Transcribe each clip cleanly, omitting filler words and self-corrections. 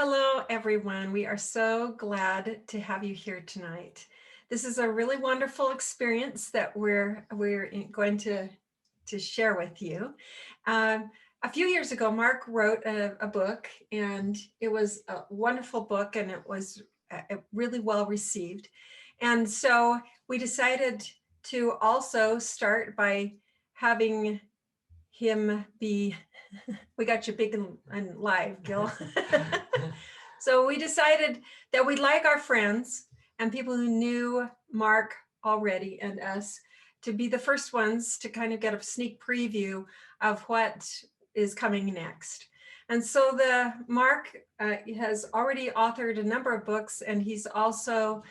Hello, everyone. We are so glad to have you here tonight. This is a really wonderful experience that we're going to share with you. Um, a few years ago, Mark wrote a book, and it was a wonderful book, and it was really well received. And so we decided to also start by having him be. We got you big and live, Gil. So we decided that we'd like our friends and people who knew Mark already and us to be the first ones to kind of get a sneak preview of what is coming next. And so the Mark has already authored a number of books, and he's also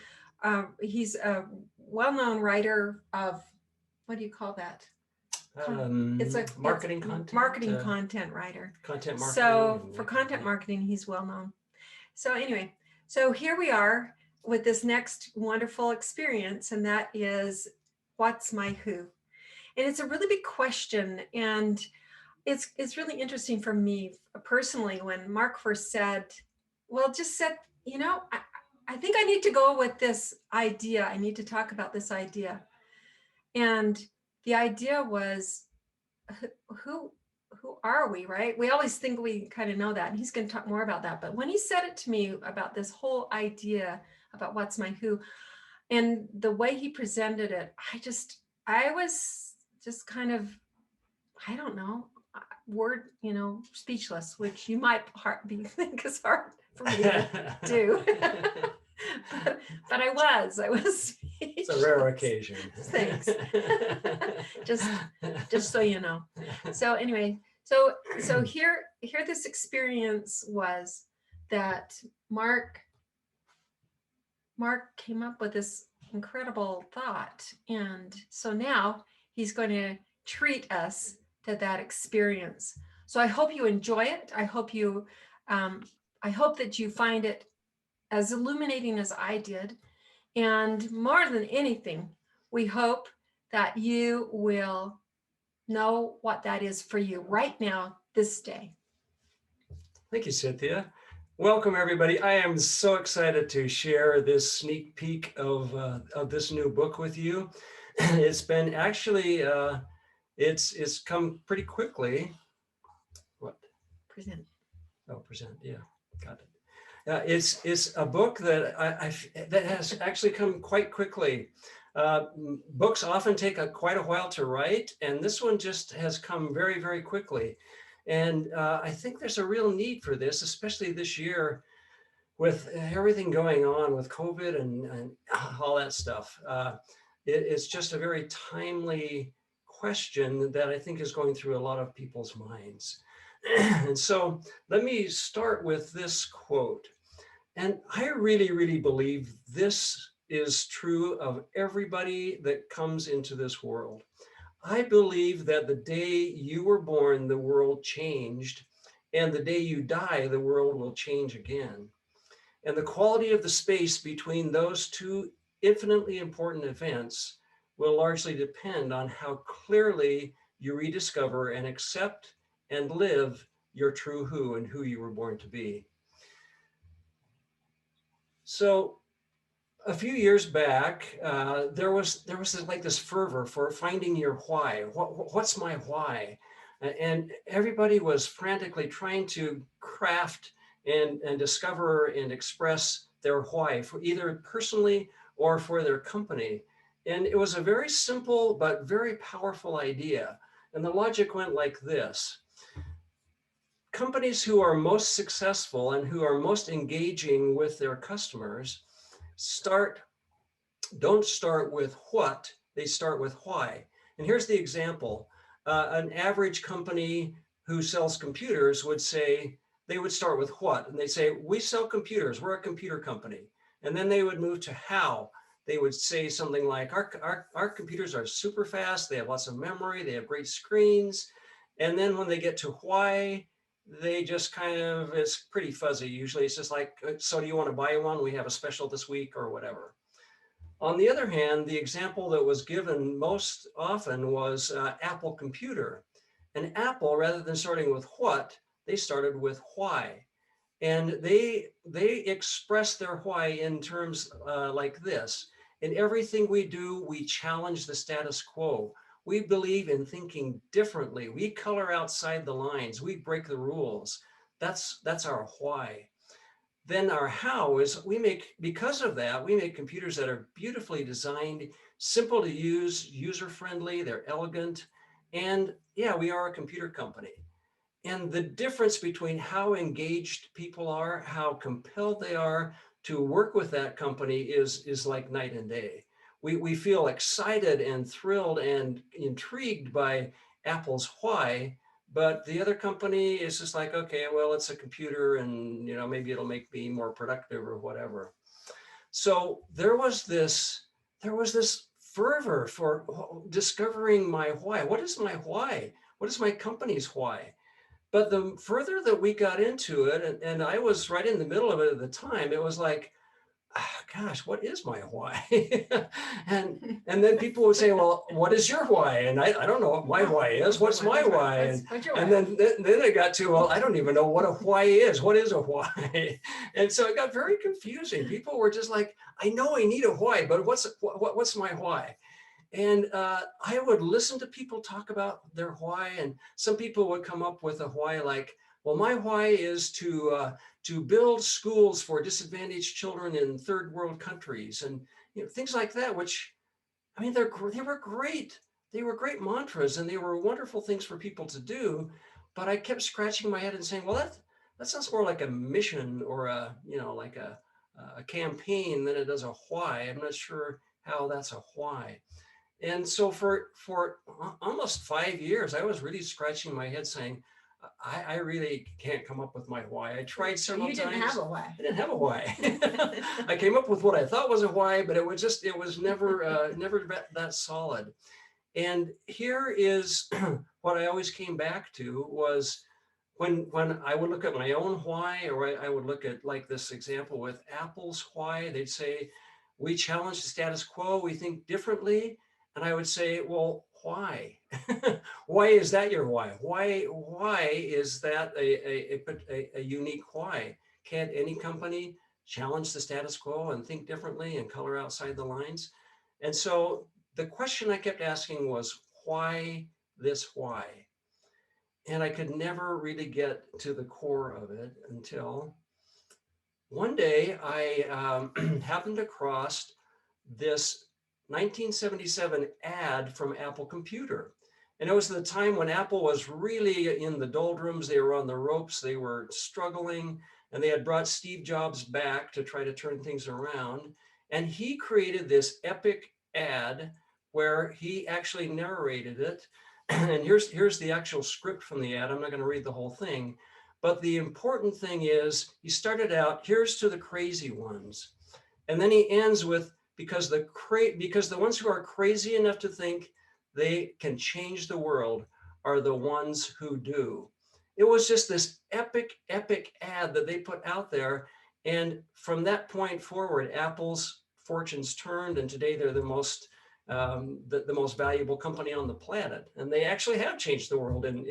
he's a well-known writer of, what do you call that? Marketing content. Marketing content writer. Content marketing. So for content marketing, he's well known. So anyway, so here we are with this next wonderful experience, and that is, what's my who? And it's a really big question, and it's really interesting for me personally when Mark first said, I think I need to go with this idea. I need to talk about this idea. And the idea was, who who are we, right? We always think we kind of know that, and he's going to talk more about that. But when he said it to me about this whole idea about what's my who, and the way he presented it, I was just kind of, I don't know, speechless, which you might think is hard for me to do. but I was. It's a rare occasion. Thanks. just so you know. So anyway, so here this experience was that Mark came up with this incredible thought, and so now he's going to treat us to that experience. So I hope you enjoy it. I hope that you find it as illuminating as I did. And more than anything, we hope that you will know what that is for you right now, this day. Thank you, Cynthia. Welcome, everybody. I am so excited to share this sneak peek of this new book with you. It's been actually, it's come pretty quickly. What? Present. Oh, present. Yeah, got it. It's a book that that has actually come quite quickly. Books often take quite a while to write, and this one just has come very, very quickly. And I think there's a real need for this, especially this year with everything going on with COVID and all that stuff. It's just a very timely question that I think is going through a lot of people's minds. And so let me start with this quote. And I really, really believe this is true of everybody that comes into this world. I believe that the day you were born, the world changed, and the day you die, the world will change again. And the quality of the space between those two infinitely important events will largely depend on how clearly you rediscover and accept and live your true who and who you were born to be. So a few years back, there was this fervor for finding your why. What's my why? And everybody was frantically trying to craft and discover and express their why, for either personally or for their company. And it was a very simple but very powerful idea. And the logic went like this. Companies who are most successful and who are most engaging with their customers don't start with what, they start with why. And here's the example. An average company who sells computers would start with what? And they say, we sell computers, we're a computer company. And then they would move to how. They would say something like, our computers are super fast, they have lots of memory, they have great screens. And then when they get to why, they just it's pretty fuzzy. Usually it's just like, so do you want to buy one? We have a special this week or whatever. On the other hand, the example that was given most often was Apple Computer. And Apple, rather than starting with what, they started with why. And they express their why in terms like this. In everything we do, we challenge the status quo. We believe in thinking differently. We color outside the lines. We break the rules. That's our why. Then our how is because of that, we make computers that are beautifully designed, simple to use, user-friendly, they're elegant. And yeah, we are a computer company. And the difference between how engaged people are, how compelled they are to work with that company is like night and day. We feel excited and thrilled and intrigued by Apple's why, but the other company is just like, okay, well, it's a computer and maybe it'll make me more productive or whatever. So there was this fervor for discovering my why. What is my why? What is my company's why? But the further that we got into it, and I was right in the middle of it at the time, it was like, gosh, what is my why? and then people would say, well, what is your why? And I don't know what my why is. What's my why? And then it got to, well, I don't even know what a why is. What is a why? And so it got very confusing. People were just like, I know I need a why, but what's my why? And I would listen to people talk about their why, and some people would come up with a why like, well, my why is to build schools for disadvantaged children in third world countries, and things like that. Which, I mean, they were great. They were great mantras, and they were wonderful things for people to do. But I kept scratching my head and saying, well, that sounds more like a mission or like a campaign than it does a why. I'm not sure how that's a why. And so for almost 5 years, I was really scratching my head saying, I really can't come up with my why. I tried several times. You didn't have a why. I didn't have a why. I came up with what I thought was a why, but it was never that solid. And here is what I always came back to was when I would look at my own why, or I would look at like this example with Apple's why, they'd say, we challenge the status quo, we think differently. And I would say, well, why? Why is that your why? Why is that a unique why? Can't any company challenge the status quo and think differently and color outside the lines? And so the question I kept asking was, why this why? And I could never really get to the core of it until one day I happened across this 1977 ad from Apple Computer. And it was the time when Apple was really in the doldrums. They were on the ropes. They were struggling. And they had brought Steve Jobs back to try to turn things around. And he created this epic ad where he actually narrated it. And here's the actual script from the ad. I'm not going to read the whole thing. But the important thing is he started out, here's to the crazy ones. And then he ends with, because the ones who are crazy enough to think they can change the world are the ones who do. It was just this epic ad that they put out there. And from that point forward, Apple's fortunes turned, and today they're the most valuable company on the planet. And they actually have changed the world in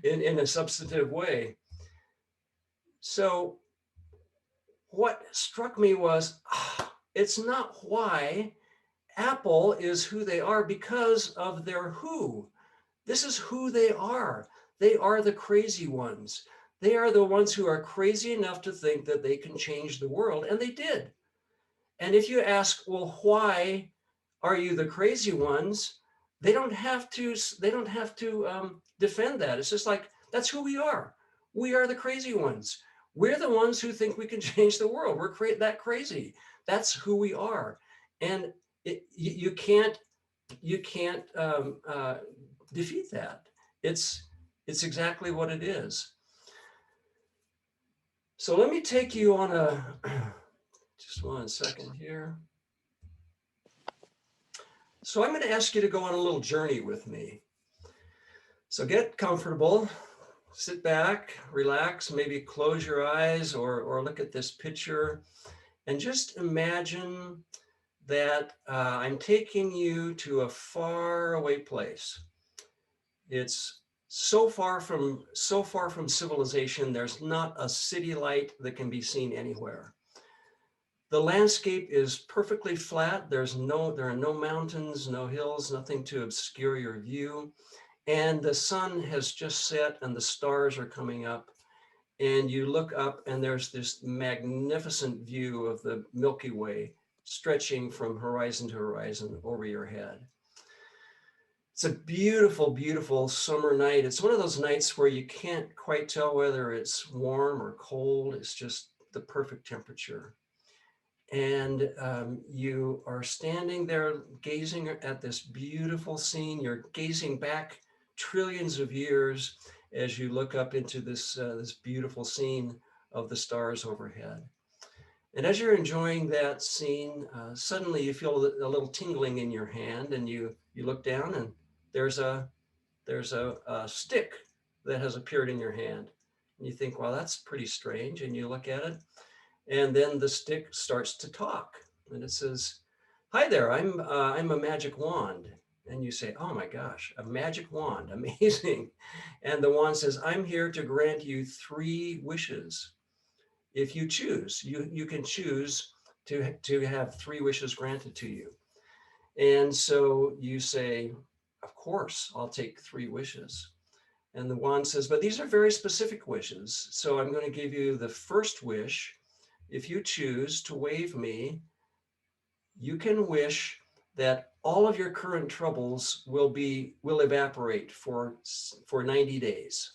in a substantive way. So what struck me was, it's not why. Apple is who they are because of their who. This is who they are. They are the crazy ones. They are the ones who are crazy enough to think that they can change the world, and they did. And if you ask, well, why are you the crazy ones? They don't have to defend that. It's just like, that's who we are. We are the crazy ones. We're the ones who think we can change the world. We're that crazy. That's who we are. And you can't defeat that. It's exactly what it is. So let me take you on just 1 second here. So I'm going to ask you to go on a little journey with me. So get comfortable, sit back, relax, maybe close your eyes or look at this picture and just imagine that I'm taking you to a far away place. It's so far from civilization, there's not a city light that can be seen anywhere. The landscape is perfectly flat. There are no mountains, no hills, nothing to obscure your view. And the sun has just set and the stars are coming up. And you look up and there's this magnificent view of the Milky Way stretching from horizon to horizon over your head. It's a beautiful, beautiful summer night. It's one of those nights where you can't quite tell whether it's warm or cold. It's just the perfect temperature. And you are standing there gazing at this beautiful scene. You're gazing back trillions of years as you look up into this beautiful scene of the stars overhead. And as you're enjoying that scene, suddenly you feel a little tingling in your hand, and you look down, and there's a stick that has appeared in your hand. And you think, well, that's pretty strange. And you look at it, and then the stick starts to talk, and it says, "Hi there, I'm a magic wand." And you say, "Oh my gosh, a magic wand, amazing!" And the wand says, "I'm here to grant you 3 wishes. If you choose, you can choose to have 3 wishes granted to you." And so you say, "Of course, I'll take 3 wishes." And the wand says, "But these are very specific wishes. So I'm going to give you the first wish. If you choose to wave me, you can wish that all of your current troubles will evaporate for 90 days.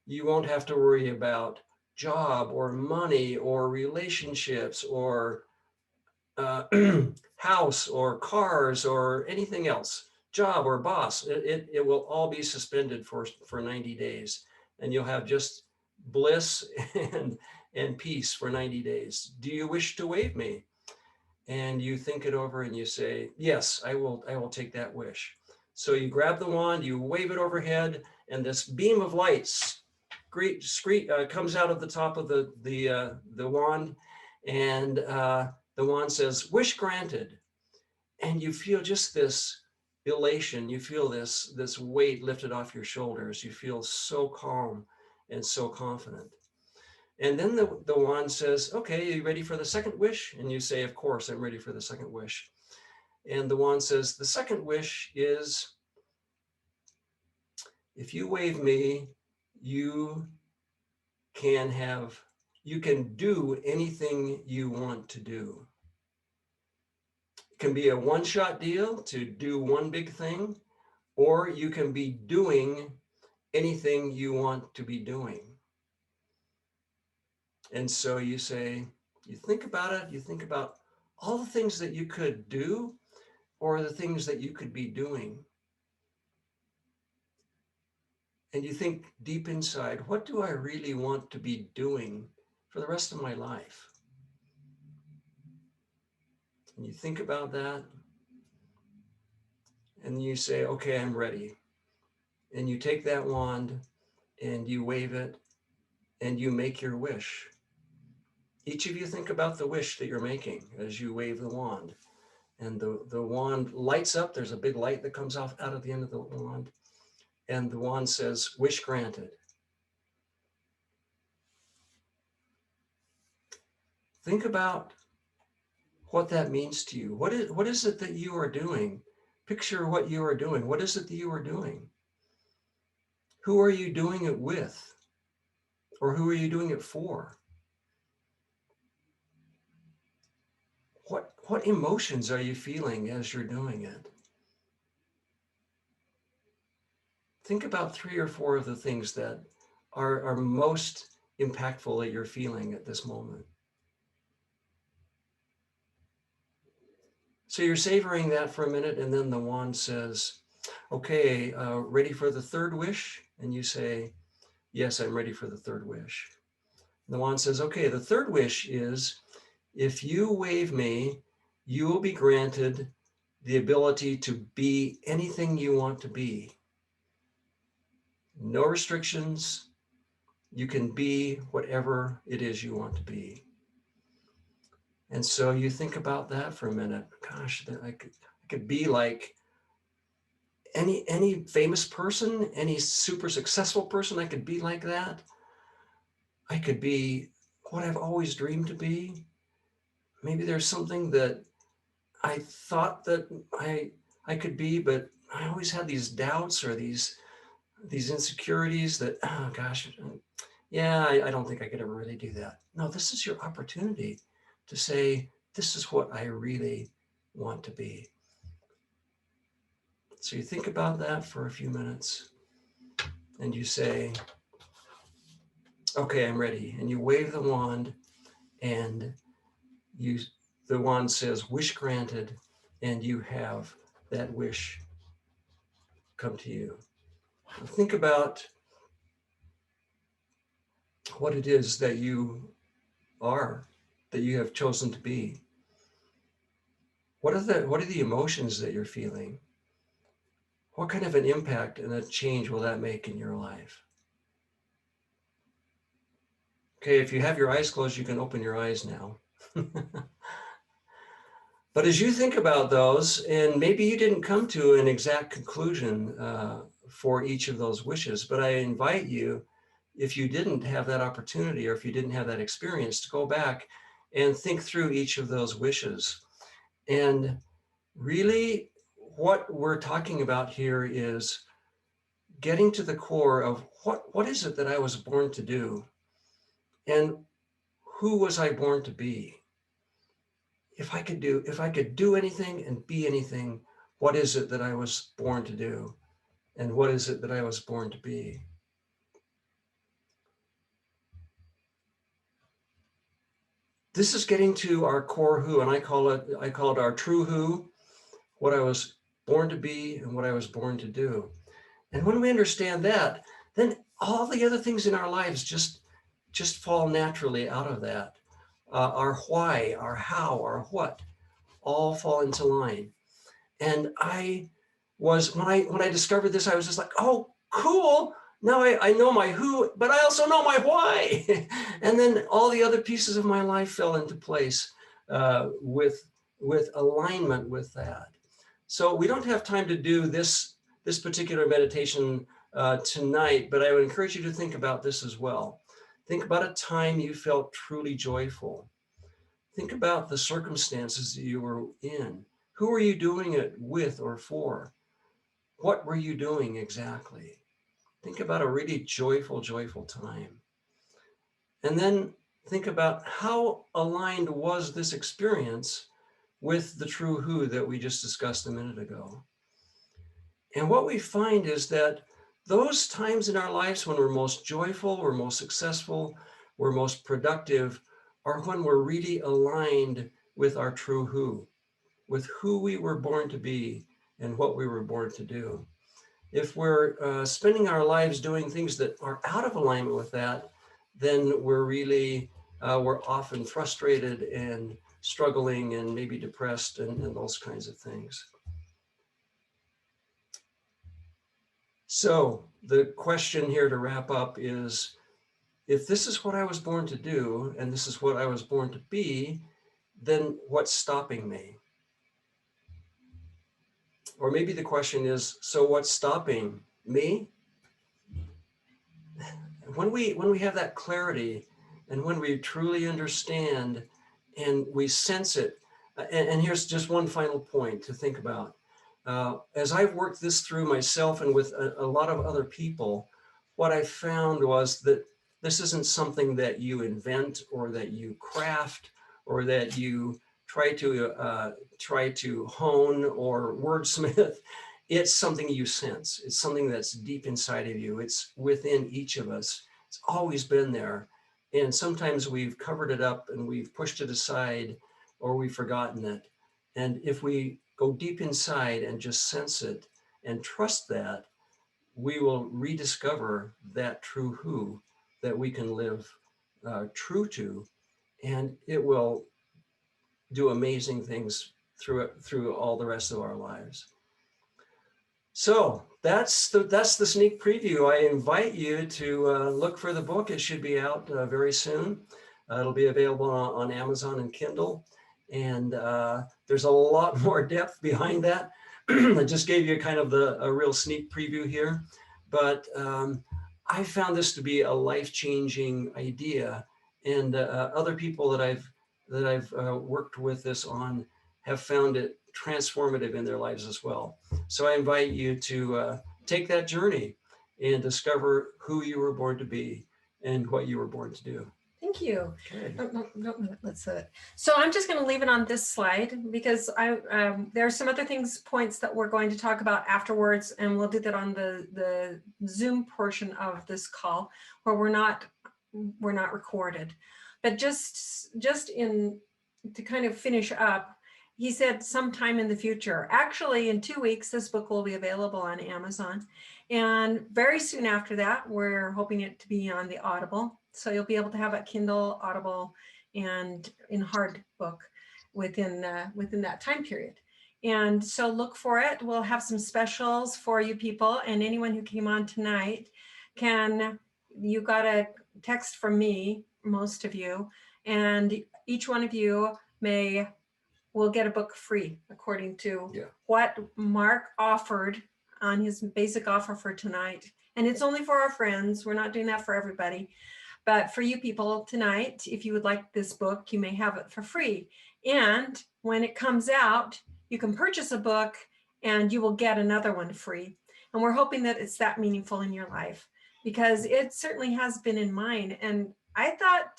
You won't have to worry about job or money or relationships or uh, house or cars or anything else, job or boss. It will all be suspended for 90 days, and you'll have just bliss and peace for 90 days. Do you wish to wave me?" And you think it over and you say, "Yes, I will take that wish." So you grab the wand, you wave it overhead, and this beam of light comes out of the top of the wand, and the wand says, "Wish granted." And you feel just this elation. You feel this weight lifted off your shoulders. You feel so calm and so confident. And then the wand says, "Okay, are you ready for the second wish?" And you say, "Of course, I'm ready for the second wish." And the wand says, "The second wish is, if you wave me, you can have, you can do anything you want to do. It can be a one-shot deal to do one big thing, or you can be doing anything you want to be doing." And so you say, you think about it, you think about all the things that you could do or the things that you could be doing. And you think deep inside, what do I really want to be doing for the rest of my life? And you think about that and you say, "Okay, I'm ready." And you take that wand and you wave it and you make your wish. Each of you think about the wish that you're making as you wave the wand. And the wand lights up. There's a big light that comes off out of the end of the wand. And the wand says, "Wish granted." Think about what that means to you. What is it that you are doing? Picture what you are doing. What is it that you are doing? Who are you doing it with? Or who are you doing it for? What emotions are you feeling as you're doing it? Think about 3 or 4 of the things that are most impactful that you're feeling at this moment. So you're savoring that for a minute, and then the wand says, "Okay, ready for the third wish?" And you say, "Yes, I'm ready for the third wish." And the wand says, "Okay, the third wish is, if you wave me, you will be granted the ability to be anything you want to be. No restrictions. You can be whatever it is you want to be." And so you think about that for a minute. Gosh, I could be like any famous person, any super successful person, I could be like that. I could be what I've always dreamed to be. Maybe there's something that I thought that I could be, but I always had these doubts or these insecurities that, oh gosh, yeah, I don't think I could ever really do that. No, this is your opportunity to say, this is what I really want to be. So you think about that for a few minutes and you say, okay, I'm ready. And you wave the wand and the wand says, wish granted, and you have that wish come to you. Think about what it is that you are, that you have chosen to be. What are the emotions that you're feeling? What kind of an impact and a change will that make in your life? Okay, if you have your eyes closed, you can open your eyes now. But as you think about those, and maybe you didn't come to an exact conclusion for each of those wishes, but I invite you, if you didn't have that opportunity or if you didn't have that experience, to go back and think through each of those wishes. And really, what we're talking about here is getting to the core of what is it that I was born to do? And who was I born to be? If I could do anything and be anything, what is it that I was born to do? And what is it that I was born to be? This is getting to our core who, and I call it our true who, what I was born to be and what I was born to do. And when we understand that, then all the other things in our lives just fall naturally out of that. Our why, our how, our what, all fall into line. And when I discovered this, I was just like, oh, cool. Now I know my who, but I also know my why. And then all the other pieces of my life fell into place with alignment with that. So we don't have time to do this particular meditation tonight, but I would encourage you to think about this as well. Think about a time you felt truly joyful. Think about the circumstances that you were in. Who were you doing it with or for? What were you doing exactly? Think about a really joyful time. And then think about how aligned was this experience with the true who that we just discussed a minute ago. And what we find is that those times in our lives when we're most joyful, we're most successful, we're most productive, are when we're really aligned with our true who, with who we were born to be and what we were born to do. If we're spending our lives doing things that are out of alignment with that, then we're often frustrated and struggling and maybe depressed and those kinds of things. So the question here to wrap up is, if this is what I was born to do, and this is what I was born to be, then what's stopping me? Or maybe the question is, so what's stopping me? When we have that clarity and when we truly understand and we sense it, and here's just one final point to think about. As I've worked this through myself and with a lot of other people, what I found was that this isn't something that you invent or that you craft or that you try to hone or wordsmith. It's something you sense. It's something that's deep inside of you. It's within each of us. It's always been there. And sometimes we've covered it up and we've pushed it aside or we've forgotten it. And if we go deep inside and just sense it and trust that, we will rediscover that true who that we can live true to, and it will do amazing things through all the rest of our lives. So that's the sneak preview. I invite you to look for the book. It should be out very soon. It'll be available on Amazon and Kindle. And there's a lot more depth behind that. I just gave you kind of a real sneak preview here, but I found this to be a life-changing idea, and other people that I've worked with this on have found it transformative in their lives as well. So I invite you to take that journey and discover who you were born to be and what you were born to do. Thank you. Okay. No, let's so I'm just going to leave it on this slide because there are some other points that we're going to talk about afterwards, and we'll do that on the Zoom portion of this call where we're not recorded. But just to kind of finish up, he said sometime in the future. Actually, in 2 weeks, this book will be available on Amazon. And very soon after that, we're hoping it to be on the Audible. So you'll be able to have a Kindle, Audible, and in hard book within that time period. And so look for it. We'll have some specials for you people. And anyone who came on tonight you got a text from me, most of you, and each one of you will get a book free according to what Mark offered on his basic offer for tonight. And it's only for our friends. We're not doing that for everybody. But for you people tonight, if you would like this book, you may have it for free. And when it comes out, you can purchase a book and you will get another one free. And we're hoping that it's that meaningful in your life, because it certainly has been in mine. And I thought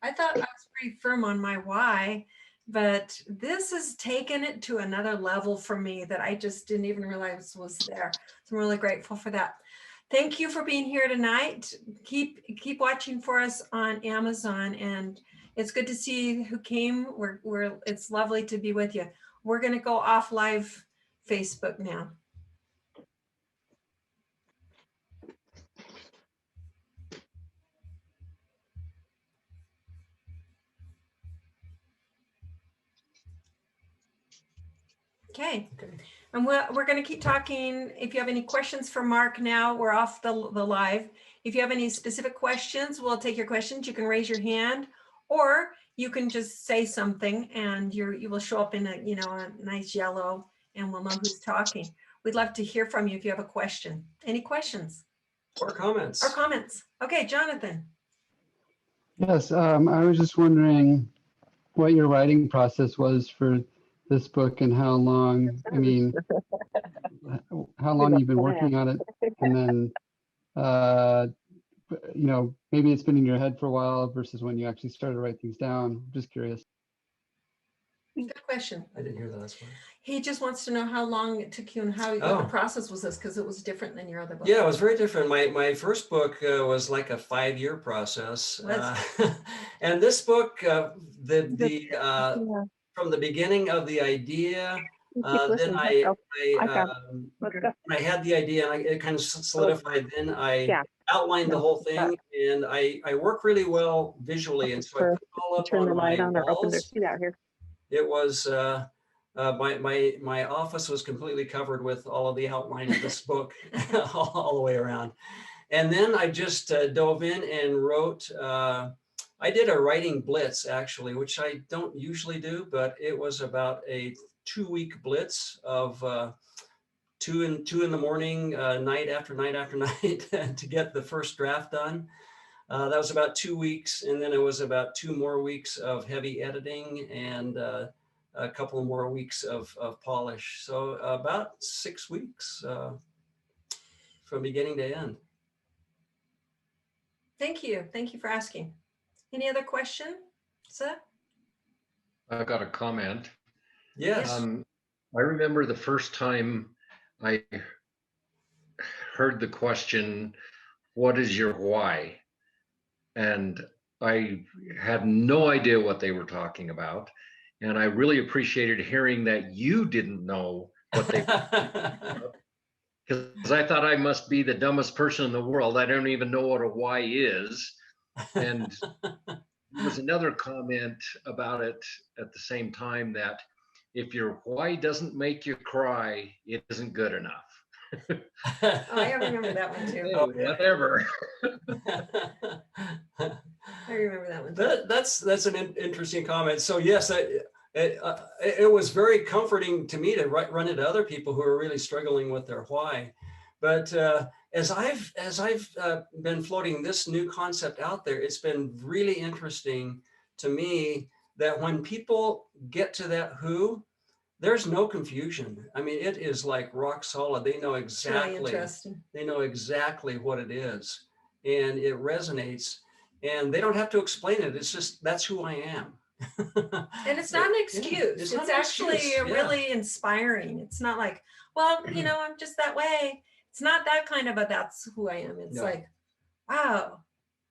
I was pretty firm on my why, but this has taken it to another level for me that I just didn't even realize was there. So I'm really grateful for that. Thank you for being here tonight. Keep watching for us on Amazon, and it's good to see who came. It's lovely to be with you. We're going to go off live Facebook now. Okay. And we're going to keep talking. If you have any questions for Mark now, we're off the live. If you have any specific questions, we'll take your questions. You can raise your hand, or you can just say something and you will show up in a nice yellow, and we'll know who's talking. We'd love to hear from you if you have a question. Any questions? Or comments. Okay, Jonathan. Yes, I was just wondering what your writing process was for this book and how long, how long you've been working on it, and then, maybe it's been in your head for a while versus when you actually started to write things down. Just curious. Good question. I didn't hear the last one. He just wants to know how long it took you and what the process was because it was different than your other book. Yeah, it was very different. My first book was like a 5-year process. And this book, from the beginning of the idea, then I had the idea and it kind of solidified. Then I outlined the whole thing, and I work really well visually, and so I put it all up on my walls. It was my office was completely covered with all of the outline of this book all the way around. And then I just dove in and wrote. I did a writing blitz, actually, which I don't usually do, but it was about a 2-week blitz of 2 in the morning, night after night after night to get the first draft done. That was about 2 weeks. And then it was about 2 more weeks of heavy editing and a couple more weeks of polish. So about 6 weeks from beginning to end. Thank you. Thank you for asking. Any other question, sir? I've got a comment. Yes. I remember the first time I heard the question, what is your why? And I had no idea what they were talking about. And I really appreciated hearing that you didn't know what they were talking about. Because I thought I must be the dumbest person in the world. I don't even know what a why is. And there was another comment about it at the same time, that if your why doesn't make you cry, it isn't good enough. I remember that one too. Oh, whatever. I remember that one too. That's an interesting comment. So yes, it was very comforting to me to run into other people who are really struggling with their why. But as I've been floating this new concept out there, it's been really interesting to me that when people get to that who, there's no confusion. I mean, it is like rock solid. They know It's really exactly, interesting. they know exactly what it is, and it resonates, and they don't have to explain it. It's just, that's who I am. And it's not an Yeah, excuse. it's It's, not an actually excuse, yeah. really inspiring. It's not like, well, you know, I'm just that way. It's not that kind of a that's who I am. It's No. like, wow,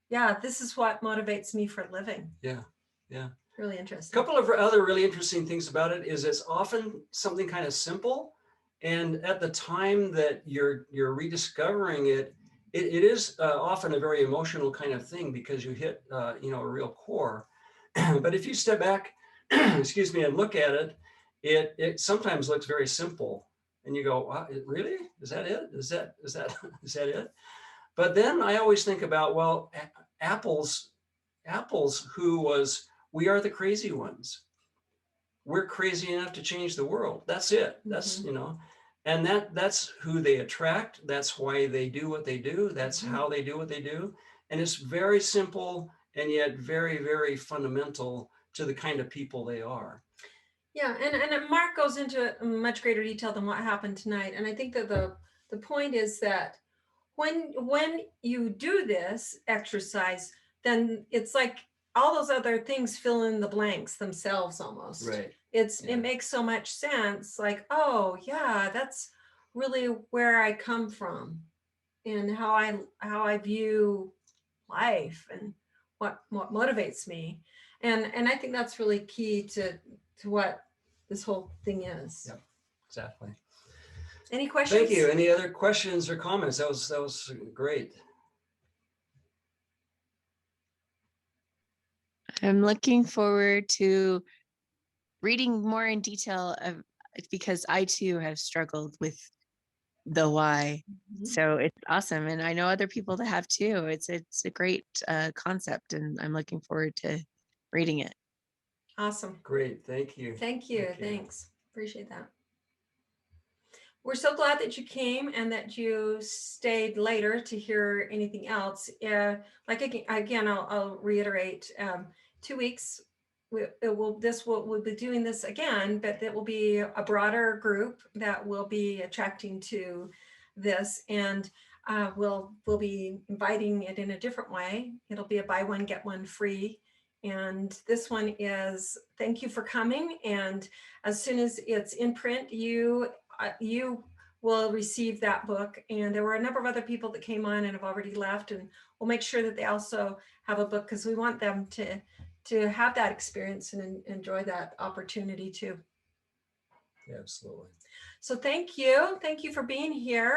yeah, this is what motivates me for living. Yeah, yeah. Really A interesting. couple of other really interesting things about it is it's often something kind of simple, and at the time that you're rediscovering it, it is often a very emotional kind of thing because you hit you know, a real core. But if you step back, excuse me, and look at it, it sometimes looks very simple, and you go, wow, really? Is that it? Is that is that it? But then I always think about, well, Apple's who was, we are the crazy ones. We're crazy enough to change the world. That's it. That's, you know, and that's who they attract. That's why they do what they do. That's how they do what they do. And it's very simple and yet very, very fundamental to the kind of people they are. Yeah, and Mark goes into much greater detail than what happened tonight. And I think that the point is that when you do this exercise, then it's like all those other things fill in the blanks themselves almost. Right. It Yeah. makes so much sense. Like, oh yeah, that's really where I come from and how I view life and what motivates me. And I think that's really key to what this whole thing is. Yep. Exactly. Any questions? Thank you. Any other questions or comments? That was great. I'm looking forward to reading more in detail of, because I too have struggled with the why. So it's awesome, and I know other people that have too. It's a great concept, and I'm looking forward to reading it. Awesome. Great. Thank you. Thank you. Thank you. Thanks. Appreciate that. We're so glad that you came and that you stayed later to hear anything else. Like again, I'll reiterate, 2 weeks, we'll be doing this again, but it will be a broader group that will be attracting to this, and we'll be inviting it in a different way. It'll be a buy one, get one free. And this one is thank you for coming. And as soon as it's in print, you will receive that book. And there were a number of other people that came on and have already left, and we'll make sure that they also have a book because we want them to have that experience and enjoy that opportunity too. Yeah, absolutely. So thank you for being here.